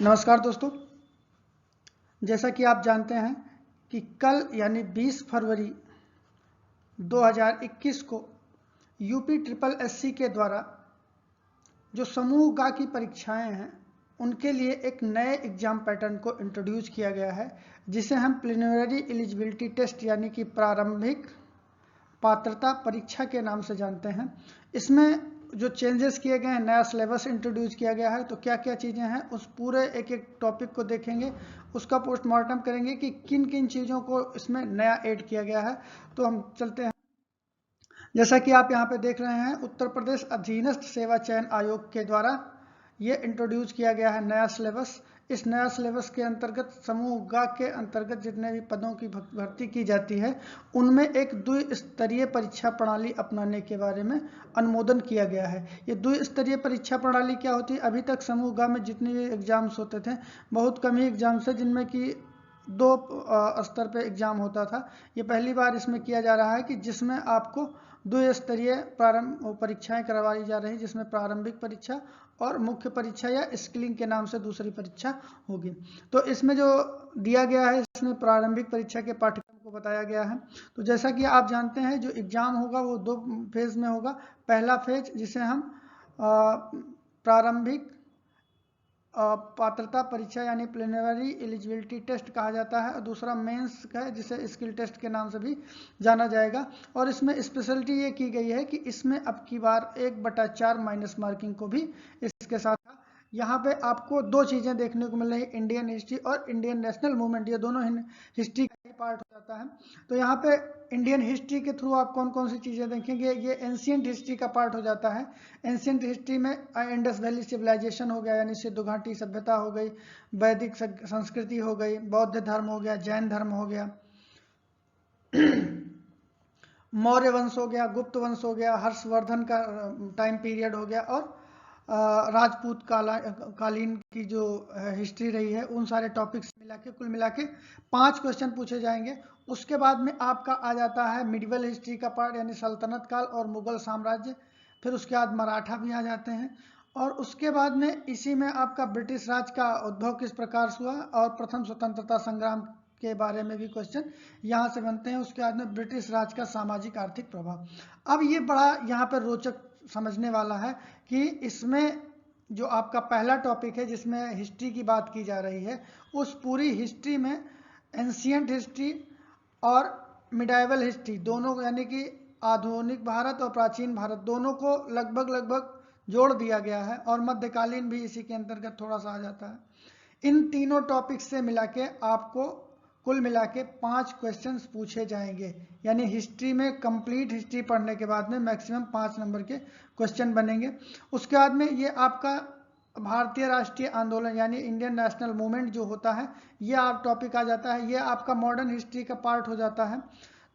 नमस्कार दोस्तों। जैसा कि आप जानते हैं कि कल यानी 20 फरवरी 2021 को यूपी ट्रिपल एससी के द्वारा जो समूह गा की परीक्षाएं हैं उनके लिए एक नए एग्जाम पैटर्न को इंट्रोड्यूस किया गया है, जिसे हम प्रिलिमिनरी एलिजिबिलिटी टेस्ट यानी कि प्रारंभिक पात्रता परीक्षा के नाम से जानते हैं। इसमें जो चेंजेस किए गए हैं, नया सिलेबस इंट्रोड्यूस किया गया है। तो क्या क्या चीज़ें हैं उस पूरे एक एक टॉपिक को देखेंगे, उसका पोस्टमार्टम करेंगे कि किन किन चीज़ों को इसमें नया ऐड किया गया है। तो हम चलते हैं। जैसा कि आप यहाँ पे देख रहे हैं, उत्तर प्रदेश अधीनस्थ सेवा चयन आयोग के द्वारा ये इंट्रोड्यूस किया गया है नया सिलेबस। इस नया सिलेबस के अंतर्गत समूह ग के अंतर्गत जितने भी पदों की भर्ती की जाती है उनमें एक द्विस्तरीय परीक्षा प्रणाली अपनाने के बारे में अनुमोदन किया गया है। ये द्विस्तरीय परीक्षा प्रणाली क्या होती है? अभी तक समूह ग में जितने भी एग्जाम्स होते थे, बहुत कम ही एग्जाम्स है जिनमें कि दो स्तर पे एग्जाम होता था। ये पहली बार इसमें किया जा रहा है कि जिसमें आपको द्विस्तरीय प्रारंभ परीक्षाएं करवाई जा रही, जिसमें प्रारंभिक परीक्षा और मुख्य परीक्षा या स्किलिंग के नाम से दूसरी परीक्षा होगी। तो इसमें जो दिया गया है, इसमें प्रारंभिक परीक्षा के पाठ्यक्रम को बताया गया है। तो जैसा कि आप जानते हैं, जो एग्जाम होगा वो दो फेज में होगा। पहला फेज जिसे हम प्रारंभिक पात्रता परीक्षा यानी प्रिलिमिनरी एलिजिबिलिटी टेस्ट कहा जाता है, और दूसरा मेंस का है जिसे स्किल टेस्ट के नाम से भी जाना जाएगा। और इसमें स्पेशलिटी ये की गई है कि इसमें अब की बार 1/4 माइनस मार्किंग को भी इसके साथ यहाँ पे आपको दो चीज़ें देखने को मिल रही है, इंडियन हिस्ट्री और इंडियन नेशनल मूवमेंट। ये दोनों हिस्ट्री का ही पार्ट हो जाता है। तो यहाँ पे इंडियन हिस्ट्री के थ्रू आप कौन कौन सी चीज़ें देखेंगे, ये एंशियंट हिस्ट्री का पार्ट हो जाता है। एंशियंट हिस्ट्री में इंडस वैली सिविलाइजेशन हो गया यानी सिंधु घाटी सभ्यता हो गई, वैदिक संस्कृति हो गई, बौद्ध धर्म हो गया, जैन धर्म हो गया, मौर्य वंश हो गया, गुप्त वंश हो गया, हर्षवर्धन का टाइम पीरियड हो गया, और राजपूत कालीन की जो हिस्ट्री रही है, उन सारे टॉपिक्स मिला के कुल मिला के 5 क्वेश्चन पूछे जाएंगे। उसके बाद में आपका आ जाता है मिडिवल हिस्ट्री का पार्ट यानी सल्तनत काल और मुगल साम्राज्य। फिर उसके बाद मराठा भी आ जाते हैं, और उसके बाद में इसी में आपका ब्रिटिश राज का उद्भव किस प्रकार से हुआ और प्रथम स्वतंत्रता संग्राम के बारे में भी क्वेश्चन यहाँ से बनते हैं। उसके बाद में ब्रिटिश राज का सामाजिक आर्थिक प्रभाव। अब ये बड़ा यहाँ पर रोचक समझने वाला है कि इसमें जो आपका पहला टॉपिक है जिसमें हिस्ट्री की बात की जा रही है, उस पूरी हिस्ट्री में एंशियंट हिस्ट्री और मिडाइवल हिस्ट्री दोनों यानी कि आधुनिक भारत और प्राचीन भारत दोनों को लगभग लगभग जोड़ दिया गया है, और मध्यकालीन भी इसी के अंतर्गत थोड़ा सा आ जाता है। इन तीनों टॉपिक्स से मिला के आपको कुल मिला के 5 क्वेश्चंस पूछे जाएंगे। यानी हिस्ट्री में कंप्लीट हिस्ट्री पढ़ने के बाद में मैक्सिमम 5 नंबर के क्वेश्चन बनेंगे। उसके बाद में ये आपका भारतीय राष्ट्रीय आंदोलन यानी इंडियन नेशनल मूवमेंट जो होता है, ये आप टॉपिक आ जाता है। ये आपका मॉडर्न हिस्ट्री का पार्ट हो जाता है।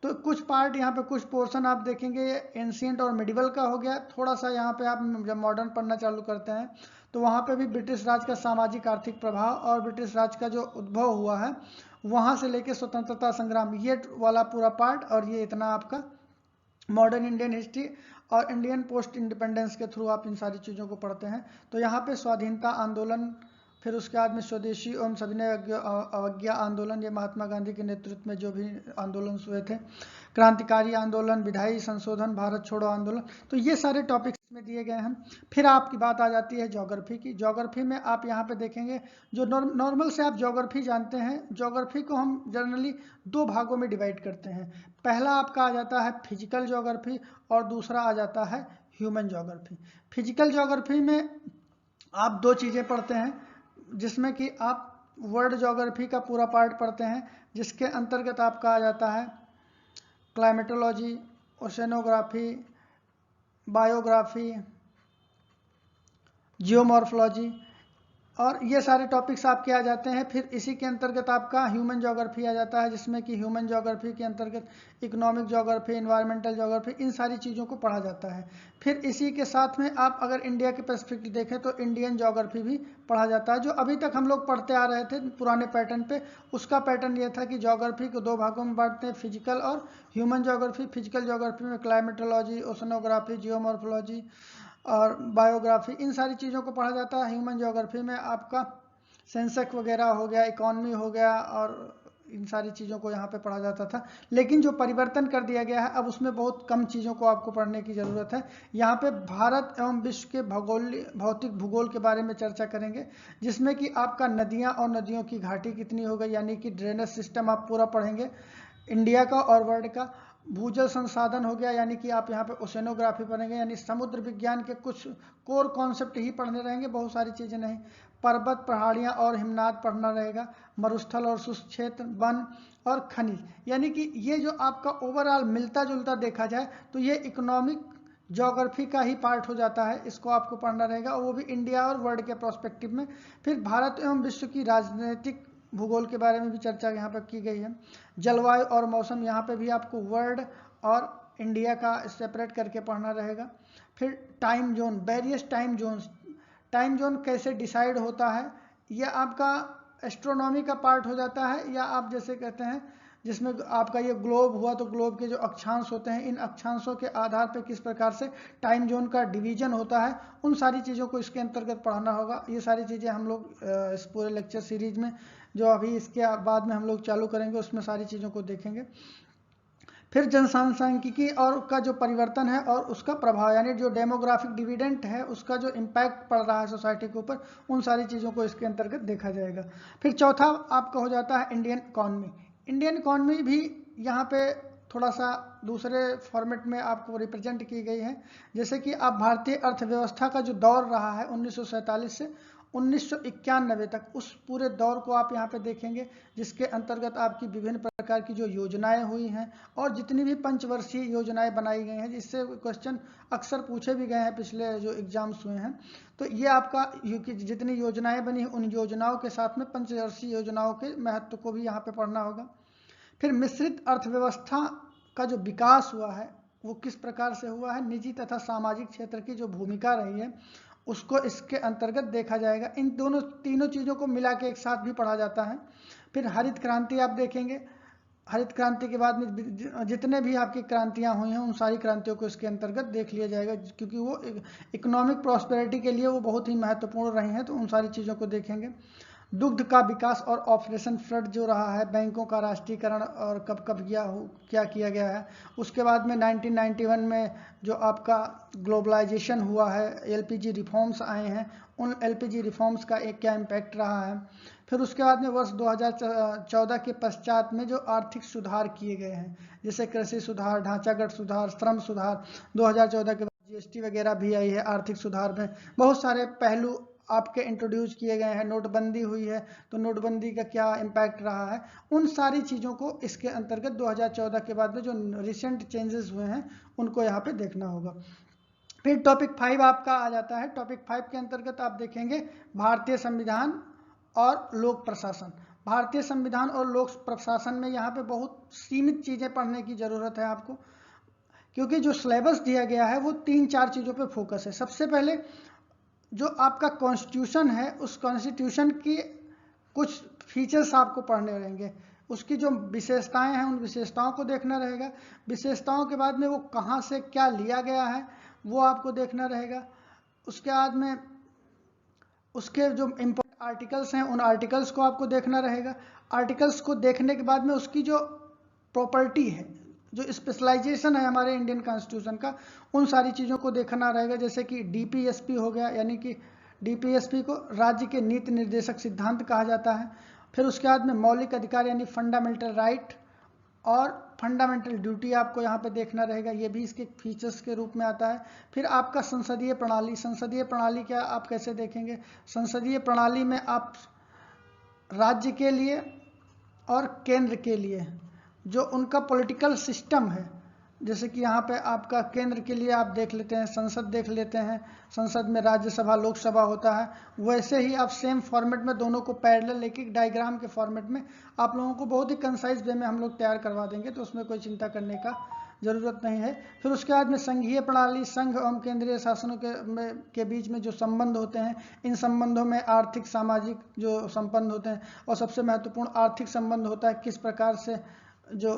तो कुछ पार्ट यहाँ पे कुछ पोर्शन आप देखेंगे ये एंशियंट और मिडिवल का हो गया। थोड़ा सा यहाँ पे आप जब मॉडर्न पढ़ना चालू करते हैं तो वहाँ पे भी ब्रिटिश राज का सामाजिक आर्थिक प्रभाव और ब्रिटिश राज का जो उद्भव हुआ है वहाँ से लेके स्वतंत्रता संग्राम, ये वाला पूरा पार्ट। और ये इतना आपका मॉडर्न इंडियन हिस्ट्री और इंडियन पोस्ट इंडिपेंडेंस के थ्रू आप इन सारी चीज़ों को पढ़ते हैं। तो यहाँ पे स्वाधीनता आंदोलन, फिर उसके बाद में स्वदेशी एवं सविनय अवज्ञा आंदोलन, ये महात्मा गांधी के नेतृत्व में जो भी आंदोलन हुए थे, क्रांतिकारी आंदोलन, विधायी संशोधन, भारत छोड़ो आंदोलन, तो ये सारे टॉपिक्स में दिए गए हैं। फिर आपकी बात आ जाती है ज्योग्राफी की। ज्योग्राफी में आप यहाँ पे देखेंगे जो नॉर्मल से आप ज्योग्राफी जानते हैं, ज्योग्राफी को हम जनरली 2 भागों में डिवाइड करते हैं। पहला आपका आ जाता है फिजिकल ज्योग्राफी और दूसरा आ जाता है ह्यूमन ज्योग्राफी। फिजिकल ज्योग्राफी में आप 2 चीज़ें पढ़ते हैं, जिसमें कि आप वर्ल्ड ज्योग्राफी का पूरा पार्ट पढ़ते हैं, जिसके अंतर्गत आपका आ जाता है क्लाइमेटोलॉजी, ओशेनोग्राफी, बायोग्राफी, जियोमॉर्फोलॉजी, और ये सारे टॉपिक्स आपके आ जाते हैं। फिर इसी के अंतर्गत आपका ह्यूमन ज्योग्राफी आ जाता है, जिसमें कि ह्यूमन ज्योग्राफी के अंतर्गत इकोनॉमिक ज्योग्राफी, इन्वायरमेंटल ज्योग्राफी, इन सारी चीज़ों को पढ़ा जाता है। फिर इसी के साथ में आप अगर इंडिया के पर्सपेक्टिव देखें तो इंडियन ज्योग्राफी भी पढ़ा जाता है। जो अभी तक हम लोग पढ़ते आ रहे थे पुराने पैटर्न पे, उसका पैटर्न ये था कि ज्योग्राफी को 2 भागों में बांटते हैं, फिजिकल और ह्यूमन ज्योग्राफी। फिजिकल ज्योग्राफी में क्लाइमेटोलॉजी, ओशनोग्राफी, जियोमॉर्फोलॉजी और बायोग्राफी, इन सारी चीज़ों को पढ़ा जाता है। ह्यूमन ज्योग्राफी में आपका सेंसेक्स वगैरह हो गया, इकोनॉमी हो गया, और इन सारी चीज़ों को यहाँ पे पढ़ा जाता था। लेकिन जो परिवर्तन कर दिया गया है, अब उसमें बहुत कम चीज़ों को आपको पढ़ने की ज़रूरत है। यहाँ पे भारत एवं विश्व के भौतिक भूगोल के बारे में चर्चा करेंगे, जिसमें कि आपका नदियाँ और नदियों की घाटी कितनी हो गई, यानी कि ड्रेनेज सिस्टम आप पूरा पढ़ेंगे इंडिया का और वर्ल्ड का। भूजल संसाधन हो गया, यानी कि आप यहाँ पे ओशेनोग्राफी पढ़ेंगे, यानी समुद्र विज्ञान के कुछ कोर कॉन्सेप्ट ही पढ़ने रहेंगे, बहुत सारी चीज़ें नहीं। पर्वत, पहाड़ियाँ और हिमनाद पढ़ना रहेगा। मरुस्थल और शुष्क क्षेत्र, वन और खनिज, यानी कि ये जो आपका ओवरऑल मिलता जुलता देखा जाए तो ये इकोनॉमिक ज्योग्राफी का ही पार्ट हो जाता है, इसको आपको पढ़ना रहेगा, और वो भी इंडिया और वर्ल्ड के प्रोस्पेक्टिव में। फिर भारत एवं विश्व की राजनीतिक भूगोल के बारे में भी चर्चा यहाँ पर की गई है। जलवायु और मौसम, यहाँ पे भी आपको वर्ल्ड और इंडिया का सेपरेट करके पढ़ना रहेगा। फिर time zone, various time zones, time zone कैसे डिसाइड होता है, यह आपका एस्ट्रोनॉमी का पार्ट हो जाता है, या आप जैसे कहते हैं जिसमें आपका ये ग्लोब हुआ तो ग्लोब के जो अक्षांश होते हैं, इन अक्षांशों के आधार पर किस प्रकार से टाइम जोन का डिवीजन होता है, उन सारी चीज़ों को इसके अंतर्गत पढ़ाना होगा। ये सारी चीज़ें हम लोग इस पूरे लेक्चर सीरीज में, जो अभी इसके बाद में हम लोग चालू करेंगे, उसमें सारी चीज़ों को देखेंगे। फिर जनसांख्यिकी और का जो परिवर्तन है और उसका प्रभाव, यानी जो डेमोग्राफिक डिविडेंट है उसका जो इम्पैक्ट पड़ रहा है सोसाइटी के ऊपर, उन सारी चीज़ों को इसके अंतर्गत देखा जाएगा। फिर चौथा आपका हो जाता है इंडियन इकॉनमी। इंडियन इकॉनमी भी यहाँ पे थोड़ा सा दूसरे फॉर्मेट में आपको रिप्रेजेंट की गई है। जैसे कि आप भारतीय अर्थव्यवस्था का जो दौर रहा है 1947 से 1991 तक, उस पूरे दौर को आप यहाँ पे देखेंगे, जिसके अंतर्गत आपकी विभिन्न प्रकार की जो योजनाएं हुई हैं और जितनी भी पंचवर्षीय योजनाएं बनाई गई हैं, जिससे क्वेश्चन अक्सर पूछे भी गए हैं पिछले जो एग्जाम्स हुए हैं। तो ये आपका जितनी योजनाएं बनी उन योजनाओं के साथ में पंचवर्षीय योजनाओं के महत्व को भी यहाँ पे पढ़ना होगा। फिर मिश्रित अर्थव्यवस्था का जो विकास हुआ है वो किस प्रकार से हुआ है, निजी तथा सामाजिक क्षेत्र की जो भूमिका रही है उसको इसके अंतर्गत देखा जाएगा। इन दोनों तीनों चीज़ों को मिला के एक साथ भी पढ़ा जाता है। फिर हरित क्रांति आप देखेंगे, हरित क्रांति के बाद में जितने भी आपकी क्रांतियां हुई हैं उन सारी क्रांतियों को इसके अंतर्गत देख लिया जाएगा, क्योंकि वो इकोनॉमिक प्रॉस्पेरिटी के लिए वो बहुत ही महत्वपूर्ण रही हैं, तो उन सारी चीज़ों को देखेंगे। दुग्ध का विकास और ऑपरेशन फ्लड जो रहा है, बैंकों का राष्ट्रीयकरण और कब कब क्या किया गया है। उसके बाद में 1991 में जो आपका ग्लोबलाइजेशन हुआ है, एलपीजी रिफॉर्म्स आए हैं, उन एलपीजी रिफॉर्म्स का एक क्या इम्पैक्ट रहा है। फिर उसके बाद में वर्ष 2014 के पश्चात में जो आर्थिक सुधार किए गए हैं, जैसे कृषि सुधार, ढांचागत सुधार, श्रम सुधार, 2014 के बाद जीएसटी वगैरह भी आई है। आर्थिक सुधार में बहुत सारे पहलू आपके इंट्रोड्यूस किए गए हैं। नोटबंदी हुई है तो नोटबंदी का क्या इम्पैक्ट रहा है, उन सारी चीज़ों को इसके अंतर्गत 2014 के बाद में जो रिसेंट चेंजेस हुए हैं उनको यहाँ पे देखना होगा। फिर टॉपिक 5 आपका आ जाता है। टॉपिक 5 के अंतर्गत आप देखेंगे भारतीय संविधान और लोक प्रशासन। भारतीय संविधान और लोक प्रशासन में यहाँ पे बहुत सीमित चीज़ें पढ़ने की ज़रूरत है आपको, क्योंकि जो सिलेबस दिया गया है वो 3-4 चीज़ों पे फोकस है। सबसे पहले जो आपका कॉन्स्टिट्यूशन है, उस कॉन्स्टिट्यूशन की कुछ फीचर्स आपको पढ़ने रहेंगे, उसकी जो विशेषताएं हैं उन विशेषताओं को देखना रहेगा। विशेषताओं के बाद में वो कहाँ से क्या लिया गया है वो आपको देखना रहेगा। उसके बाद में उसके जो इम्पोर्टेंट आर्टिकल्स हैं उन आर्टिकल्स को आपको देखना रहेगा। आर्टिकल्स को देखने के बाद में उसकी जो प्रॉपर्टी है, जो स्पेशलाइजेशन है हमारे इंडियन कॉन्स्टिट्यूशन का, उन सारी चीज़ों को देखना रहेगा। जैसे कि डीपीएसपी हो गया, यानी कि डीपीएसपी को राज्य के नीति निर्देशक सिद्धांत कहा जाता है। फिर उसके बाद में मौलिक अधिकार यानी फंडामेंटल राइट और फंडामेंटल ड्यूटी आपको यहाँ पे देखना रहेगा, ये भी इसके फीचर्स के रूप में आता है। फिर आपका संसदीय प्रणाली, संसदीय प्रणाली क्या आप कैसे देखेंगे। संसदीय प्रणाली में आप राज्य के लिए और केंद्र के लिए जो उनका पॉलिटिकल सिस्टम है, जैसे कि यहाँ पे आपका केंद्र के लिए आप देख लेते हैं संसद देख लेते हैं, संसद में राज्यसभा लोकसभा होता है, वैसे ही आप सेम फॉर्मेट में दोनों को पैरेलल एक एक डायग्राम के फॉर्मेट में आप लोगों को बहुत ही कंसाइज वे में हम लोग तैयार करवा देंगे, तो उसमें कोई चिंता करने का ज़रूरत नहीं है। फिर उसके बाद में संघीय प्रणाली, संघ एवं केंद्रीय शासनों के बीच में जो संबंध होते हैं, इन संबंधों में आर्थिक सामाजिक जो संबंध होते हैं, और सबसे महत्वपूर्ण आर्थिक संबंध होता है किस प्रकार से जो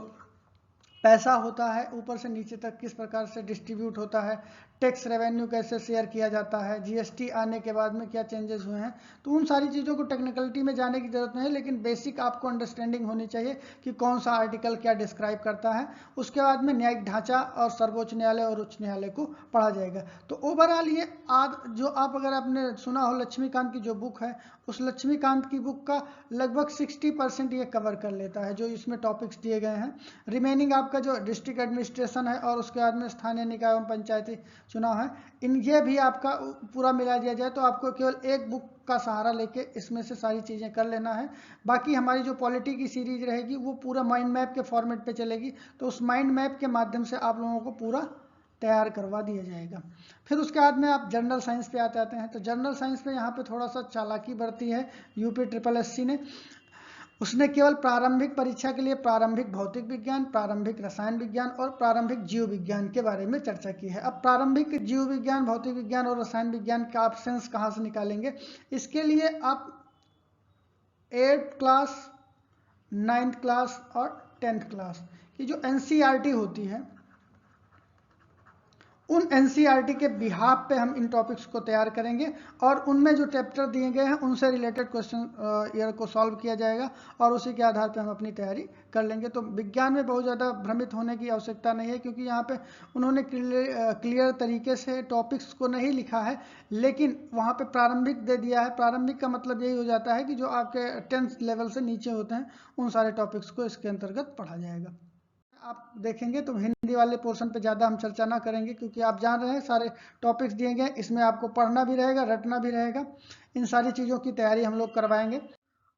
पैसा होता है ऊपर से नीचे तक किस प्रकार से डिस्ट्रीब्यूट होता है, टैक्स रेवेन्यू कैसे शेयर किया जाता है, जीएसटी आने के बाद में क्या चेंजेस हुए हैं। तो उन सारी चीज़ों को टेक्निकलिटी में जाने की जरूरत नहीं है, लेकिन बेसिक आपको अंडरस्टैंडिंग होनी चाहिए कि कौन सा आर्टिकल क्या डिस्क्राइब करता है। उसके बाद में न्यायिक ढांचा और सर्वोच्च न्यायालय और उच्च न्यायालय को पढ़ा जाएगा। तो ओवरऑल ये जो आप अगर आपने सुना हो लक्ष्मीकांत की जो बुक है, उस लक्ष्मीकांत की बुक का लगभग 60% ये कवर कर लेता है जो इसमें टॉपिक्स दिए गए हैं। रिमेनिंग आपका जो डिस्ट्रिक्ट एडमिनिस्ट्रेशन है और उसके बाद में स्थानीय निकाय एवं पंचायती चुनाव है, इन ये भी आपका पूरा मिला दिया जाए तो आपको केवल एक बुक का सहारा लेके इसमें से सारी चीज़ें कर लेना है। बाकी हमारी जो पॉलिटी की सीरीज रहेगी वो पूरा माइंड मैप के फॉर्मेट पे चलेगी, तो उस माइंड मैप के माध्यम से आप लोगों को पूरा तैयार करवा दिया जाएगा। फिर उसके बाद में आप जनरल साइंस पे आते हैं। तो जनरल साइंस में यहाँ पे थोड़ा सा चालाकी बरती है यूपी SSSC ने। उसने केवल प्रारंभिक परीक्षा के लिए प्रारंभिक भौतिक विज्ञान, प्रारंभिक रसायन विज्ञान और प्रारंभिक जीव विज्ञान के बारे में चर्चा की है। अब प्रारंभिक जीव विज्ञान, भौतिक विज्ञान और रसायन विज्ञान का ऑप्शंस कहाँ से निकालेंगे? इसके लिए आप 8th क्लास, 9th क्लास और 10th क्लास की जो NCERT होती है, उन NCERT के बिहाफ पे हम इन टॉपिक्स को तैयार करेंगे और उनमें जो चैप्टर दिए गए हैं उनसे रिलेटेड क्वेश्चन ईयर को सॉल्व किया जाएगा और उसी के आधार पे हम अपनी तैयारी कर लेंगे। तो विज्ञान में बहुत ज़्यादा भ्रमित होने की आवश्यकता नहीं है, क्योंकि यहाँ पे उन्होंने क्लियर तरीके से टॉपिक्स को नहीं लिखा है, लेकिन वहाँ पे प्रारंभिक दे दिया है। प्रारंभिक का मतलब यही हो जाता है कि जो आपके 10th लेवल से नीचे होते हैं उन सारे टॉपिक्स को इसके अंतर्गत पढ़ा जाएगा। आप देखेंगे तो हिंदी वाले पोर्शन पे ज़्यादा हम चर्चा ना करेंगे, क्योंकि आप जान रहे हैं सारे टॉपिक्स दिए गए, इसमें आपको पढ़ना भी रहेगा, रटना भी रहेगा। इन सारी चीज़ों की तैयारी हम लोग करवाएंगे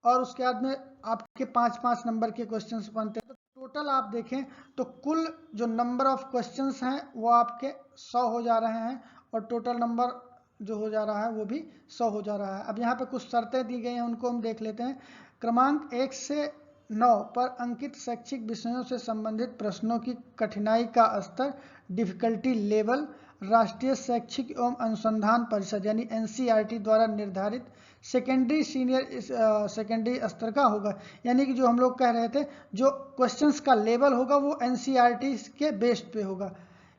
और उसके बाद में आपके 5-5 नंबर के क्वेश्चंस बनते हैं। तो टोटल आप देखें तो कुल जो नंबर ऑफ क्वेश्चंस हैं वो आपके 100 हो जा रहे हैं और टोटल नंबर जो हो जा रहा है वो भी 100 हो जा रहा है। अब यहाँ पे कुछ शर्तें दी गई हैं, उनको हम देख लेते हैं। क्रमांक 1 से 9 पर अंकित शैक्षिक विषयों से संबंधित प्रश्नों की कठिनाई का स्तर, डिफिकल्टी लेवल, राष्ट्रीय शैक्षिक एवं अनुसंधान परिषद यानी NCERT द्वारा निर्धारित सेकेंडरी सीनियर सेकेंडरी स्तर का होगा। यानी कि जो हम लोग कह रहे थे, जो क्वेश्चंस का लेवल होगा वो NCERT के बेस्ड पे होगा।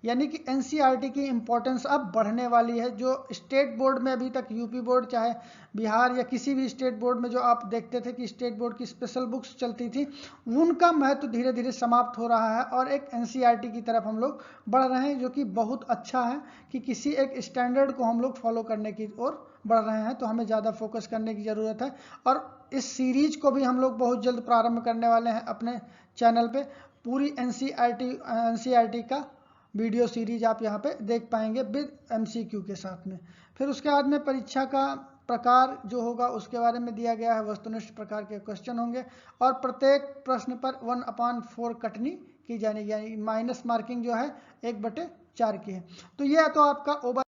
यानी कि NCERT की इम्पोर्टेंस अब बढ़ने वाली है। जो स्टेट बोर्ड में अभी तक यूपी बोर्ड, चाहे बिहार या किसी भी स्टेट बोर्ड में जो आप देखते थे कि स्टेट बोर्ड की स्पेशल बुक्स चलती थी, उनका महत्व धीरे धीरे समाप्त हो रहा है और एक NCERT की तरफ हम लोग बढ़ रहे हैं, जो कि बहुत अच्छा है कि किसी एक स्टैंडर्ड को हम लोग फॉलो करने की ओर बढ़ रहे हैं। तो हमें ज़्यादा फोकस करने की ज़रूरत है और इस सीरीज को भी हम लोग बहुत जल्द प्रारंभ करने वाले हैं अपने चैनल पे। पूरी NCERT का वीडियो सीरीज आप यहाँ पे देख पाएंगे विद MCQ के साथ में। फिर उसके बाद में परीक्षा का प्रकार जो होगा उसके बारे में दिया गया है। वस्तुनिष्ठ प्रकार के क्वेश्चन होंगे और प्रत्येक प्रश्न पर 1/4 कटनी की जाएगी, यानी माइनस मार्किंग जो है 1/4 की है। तो यह तो आपका ओवर